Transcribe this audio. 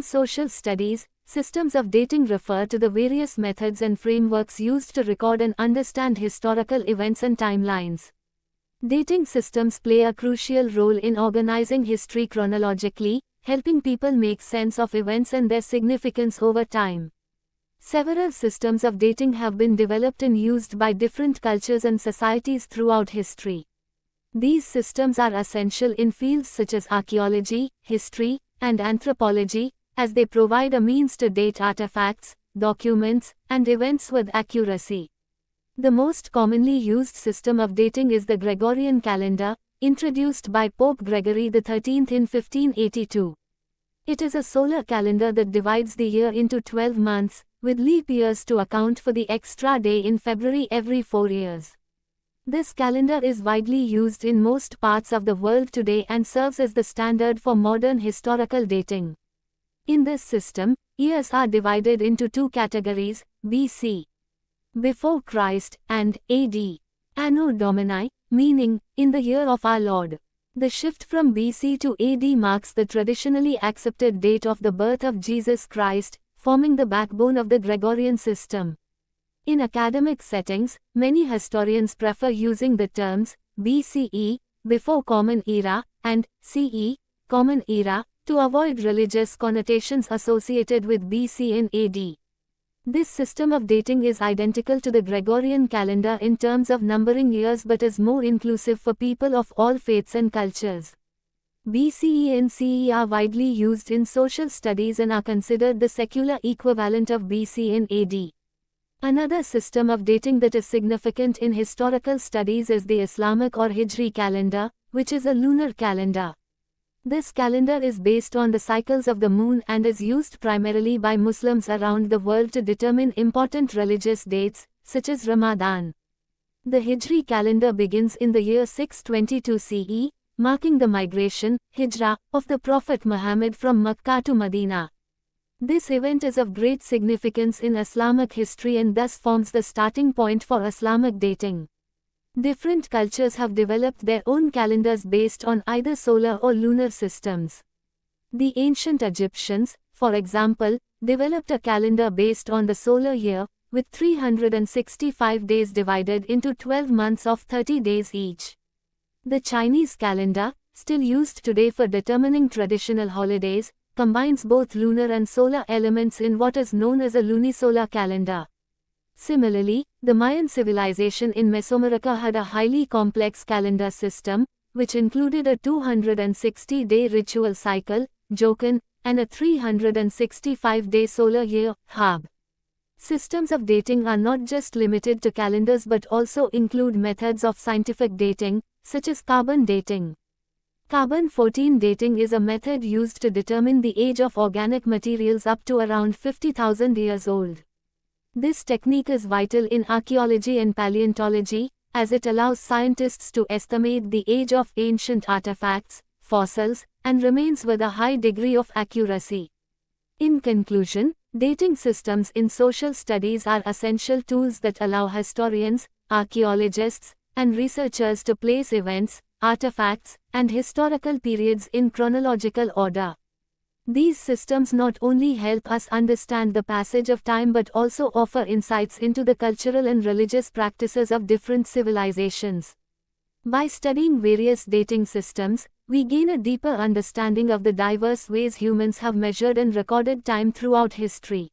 In social studies, systems of dating refer to the various methods and frameworks used to record and understand historical events and timelines. Dating systems play a crucial role in organizing history chronologically, helping people make sense of events and their significance over time. Several systems of dating have been developed and used by different cultures and societies throughout history. These systems are essential in fields such as archaeology, history, and anthropology, as they provide a means to date artifacts, documents, and events with accuracy. The most commonly used system of dating is the Gregorian calendar, introduced by Pope Gregory XIII in 1582. It is a solar calendar that divides the year into 12 months, with leap years to account for the extra day in February every 4 years. This calendar is widely used in most parts of the world today and serves as the standard for modern historical dating. In this system, years are divided into two categories, BC, before Christ, and AD, Anno Domini, meaning, in the year of our Lord. The shift from BC to AD marks the traditionally accepted date of the birth of Jesus Christ, forming the backbone of the Gregorian system. In academic settings, many historians prefer using the terms BCE, before Common Era, and CE, Common Era, to avoid religious connotations associated with BC and AD. This system of dating is identical to the Gregorian calendar in terms of numbering years but is more inclusive for people of all faiths and cultures. BCE and CE are widely used in social studies and are considered the secular equivalent of BC and AD. Another system of dating that is significant in historical studies is the Islamic or Hijri calendar, which is a lunar calendar. This calendar is based on the cycles of the moon and is used primarily by Muslims around the world to determine important religious dates, such as Ramadan. The Hijri calendar begins in the year 622 CE, marking the migration, Hijrah, of the Prophet Muhammad from Makkah to Medina. This event is of great significance in Islamic history and thus forms the starting point for Islamic dating. Different cultures have developed their own calendars based on either solar or lunar systems. The ancient Egyptians, for example, developed a calendar based on the solar year, with 365 days divided into 12 months of 30 days each. The Chinese calendar, still used today for determining traditional holidays, combines both lunar and solar elements in what is known as a lunisolar calendar. Similarly, the Mayan civilization in Mesoamerica had a highly complex calendar system, which included a 260-day ritual cycle, Jokan, and a 365-day solar year, Hab. Systems of dating are not just limited to calendars but also include methods of scientific dating, such as carbon dating. Carbon-14 dating is a method used to determine the age of organic materials up to around 50,000 years old. This technique is vital in archaeology and paleontology, as it allows scientists to estimate the age of ancient artifacts, fossils, and remains with a high degree of accuracy. In conclusion, dating systems in social studies are essential tools that allow historians, archaeologists, and researchers to place events, artifacts, and historical periods in chronological order. These systems not only help us understand the passage of time but also offer insights into the cultural and religious practices of different civilizations. By studying various dating systems, we gain a deeper understanding of the diverse ways humans have measured and recorded time throughout history.